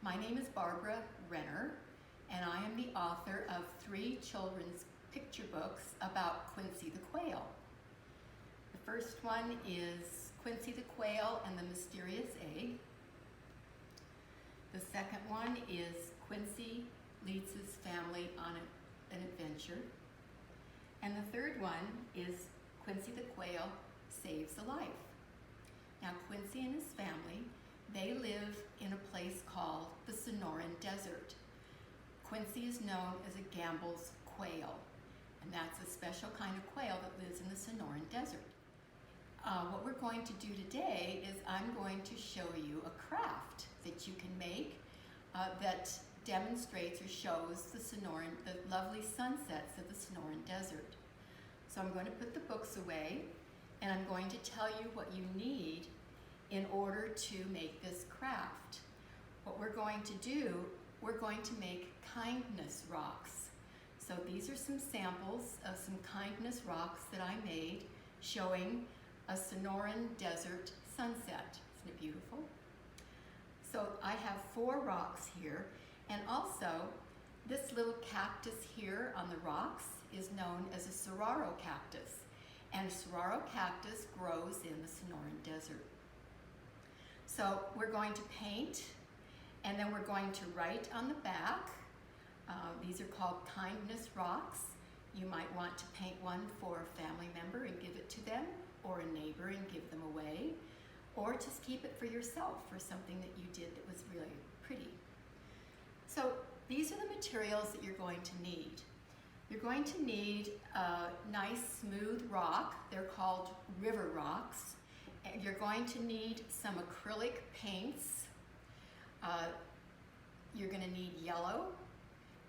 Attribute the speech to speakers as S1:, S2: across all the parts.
S1: My name is Barbara Renner, and I am the author of 3 children's picture books about Quincy the Quail. The first one is Quincy the Quail and the Mysterious Egg. The second one is Quincy leads his family on an adventure. And the third one is Quincy the Quail saves a life. Now Quincy and his family, they live in a place called the Sonoran Desert. Quincy is known as a Gambel's quail, and that's a special kind of quail that lives in the Sonoran Desert. What we're going to do today is I'm going to show you a craft that you can make that demonstrates or shows the lovely sunsets of the Sonoran Desert. So I'm going to put the books away, and I'm going to tell you what you need in order to make this craft. What we're going to do, we're going to make kindness rocks. So these are some samples of some kindness rocks that I made showing a Sonoran Desert sunset. Isn't it beautiful? So I have 4 rocks here, and also this little cactus here on the rocks is known as a saguaro cactus, and a saguaro cactus grows in the Sonoran Desert. So we're going to paint, and then we're going to write on the back. These are called kindness rocks. You might want to paint one for a family member and give it to them, or a neighbor and give them away, or just keep it for yourself for something that you did that was really pretty. So these are the materials that you're going to need. You're going to need a nice smooth rock. They're called river rocks. And you're going to need some acrylic paints. You're going to need yellow,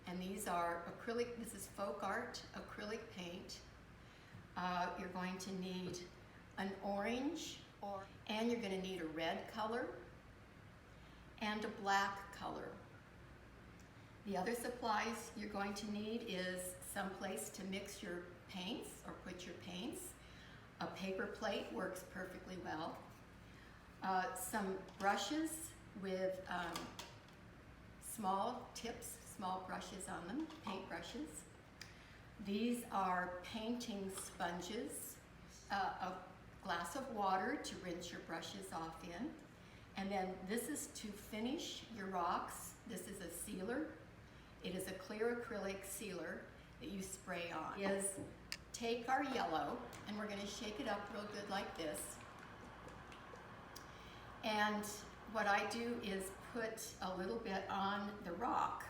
S1: and these are acrylic, this is folk art acrylic paint. You're going to need an orange, and you're going to need a red color and a black color. The other supplies you're going to need is some place to mix your paints or put your paints. A paper plate works perfectly well. Some brushes with small tips, small brushes on them, paint brushes. These are painting sponges, a glass of water to rinse your brushes off in. And then this is to finish your rocks. This is a sealer. It is a clear acrylic sealer that you spray on. Take our yellow, and we're going to shake it up real good like this. And what I do is put a little bit on the rock.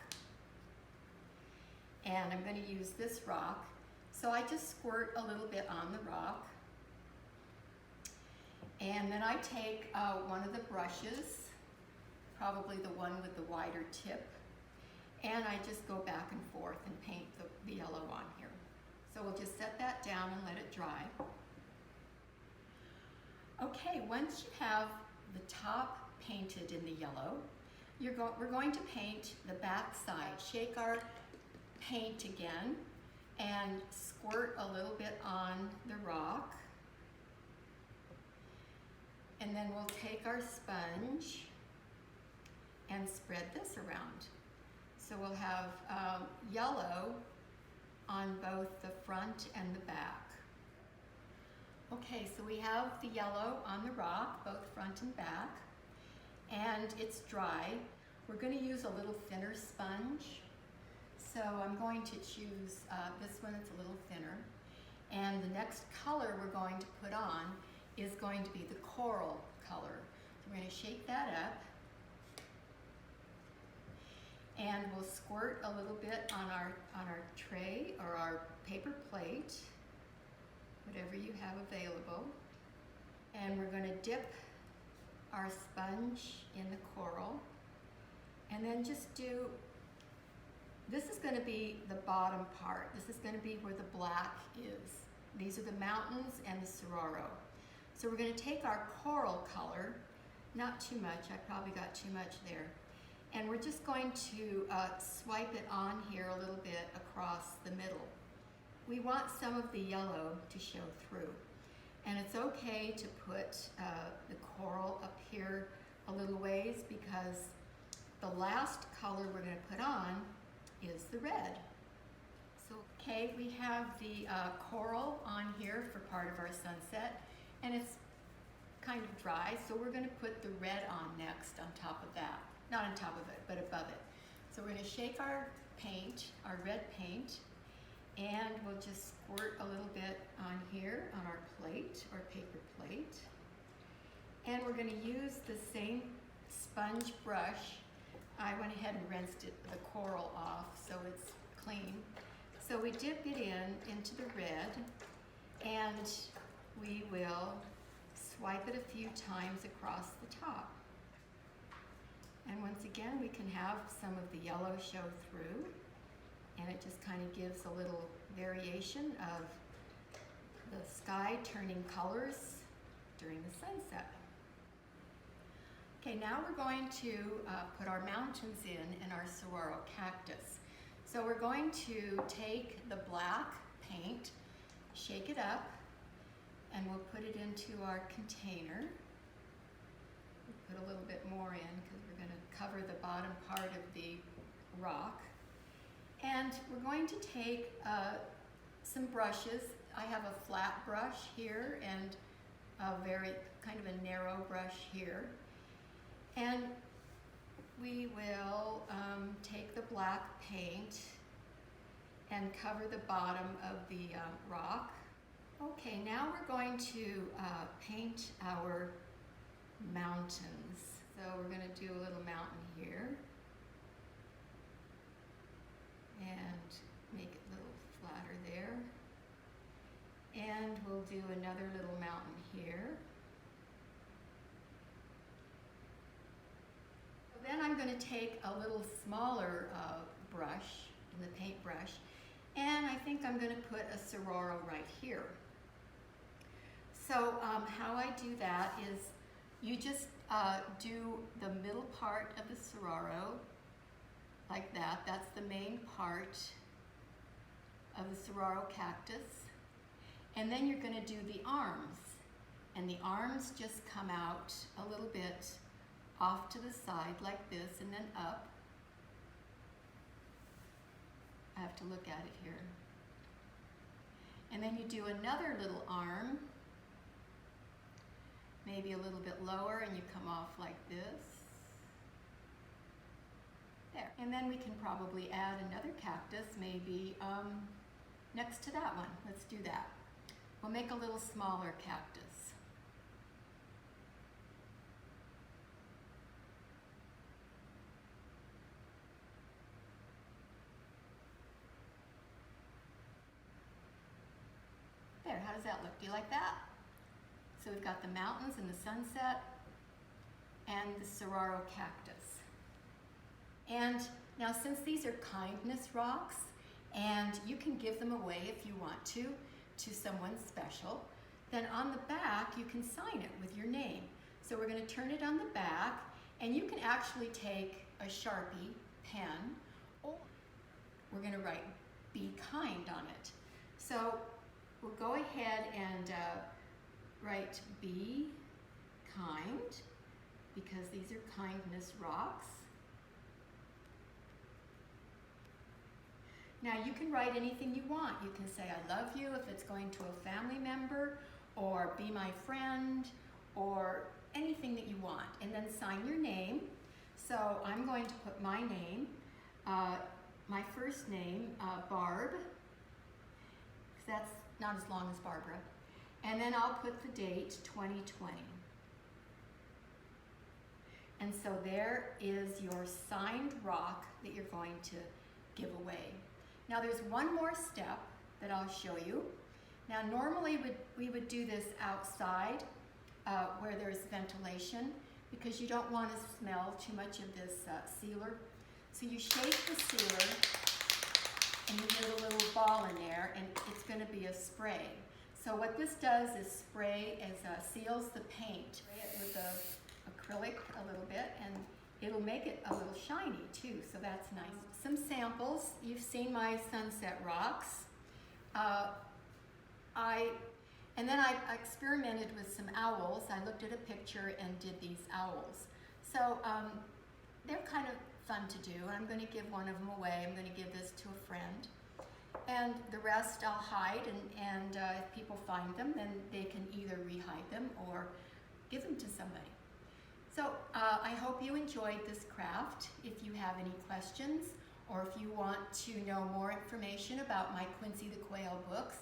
S1: And I'm going to use this rock. So I just squirt a little bit on the rock. And then I take one of the brushes, probably the one with the wider tip, and I just go back and forth and paint the yellow on here. So we'll just set that down and let it dry. Okay, once you have the top painted in the yellow, we're going to paint the back side. Shake our paint again and squirt a little bit on the rock. And then we'll take our sponge and spread this around. So we'll have yellow on both the front and the back. Okay, so we have the yellow on the rock, both front and back, and it's dry. We're going to use a little thinner sponge. So I'm going to choose this one that's a little thinner. And the next color we're going to put on is going to be the coral color. So we're going to shake that up. And we'll squirt a little bit on our tray or our paper plate, whatever you have available. And we're going to dip our sponge in the coral. And then just this is going to be the bottom part. This is going to be where the black is. These are the mountains and the saguaro. So we're going to take our coral color, not too much, I probably got too much there. And we're just going to swipe it on here a little bit across the middle. We want some of the yellow to show through. And it's okay to put the coral up here a little ways because the last color we're going to put on is the red. So, okay, we have the coral on here for part of our sunset, and it's kind of dry, so we're going to put the red on next on top of that. Not on top of it, but above it. So we're going to shake our paint, our red paint, and we'll just squirt a little bit on here on our plate, or paper plate. And we're going to use the same sponge brush. I went ahead and rinsed the coral off so it's clean. So we dip it into the red, and we will swipe it a few times across the top. And once again, we can have some of the yellow show through, and it just kind of gives a little variation of the sky turning colors during the sunset. Okay, now we're going to put our mountains in our saguaro cactus. So we're going to take the black paint, shake it up, and we'll put it into our container. We'll put a little bit more in because we're going to cover the bottom part of the rock. And we're going to take some brushes. I have a flat brush here and a very kind of a narrow brush here. And we will take the black paint and cover the bottom of the rock. Okay, now we're going to paint our mountains. So we're going to do a little mountain here and make it a little flatter there. And we'll do another little mountain here. Then I'm going to take a little smaller brush, the paintbrush, and I think I'm going to put a saguaro right here. So how I do that is you just do the middle part of the saguaro like that. That's the main part of the saguaro cactus. And then you're going to do the arms. And the arms just come out a little bit off to the side like this and then up. I have to look at it here. And then you do another little arm, maybe a little bit lower, and you come off like this. There. And then we can probably add another cactus, maybe next to that one. Let's do that. We'll make a little smaller cactus. There, how does that look? Do you like that? So we've got the mountains and the sunset and the saguaro cactus. And now since these are kindness rocks, and you can give them away if you want to someone special, then on the back you can sign it with your name. So we're going to turn it on the back, and you can actually take a Sharpie pen, or we're going to write "Be kind" on it. So we'll go ahead and write "Be kind," because these are kindness rocks. Now you can write anything you want. You can say "I love you" if it's going to a family member, or "Be my friend," or anything that you want, and then sign your name. So I'm going to put my name, my first name, Barb, because that's not as long as Barbara. And then I'll put the date 2020. And so there is your signed rock that you're going to give away. Now there's one more step that I'll show you. Now normally we would do this outside where there's ventilation, because you don't want to smell too much of this sealer. So you shake the sealer and you get a little ball in there, and it's going to be a spray. So what this does is spray seals the paint. Spray it with the acrylic a little bit, and it'll make it a little shiny too, so that's nice. Some samples. You've seen my sunset rocks. And then I experimented with some owls. I looked at a picture and did these owls. So they're kind of fun to do. I'm going to give one of them away. I'm going to give this to a friend. And the rest I'll hide, and if people find them, then they can either re-hide them or give them to somebody. So I hope you enjoyed this craft. If you have any questions, or if you want to know more information about my Quincy the Quail books,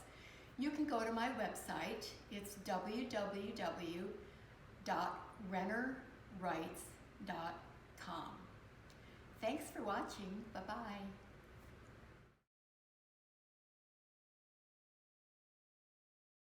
S1: you can go to my website. It's www.rennerwrites.com. Thanks for watching. Bye-bye.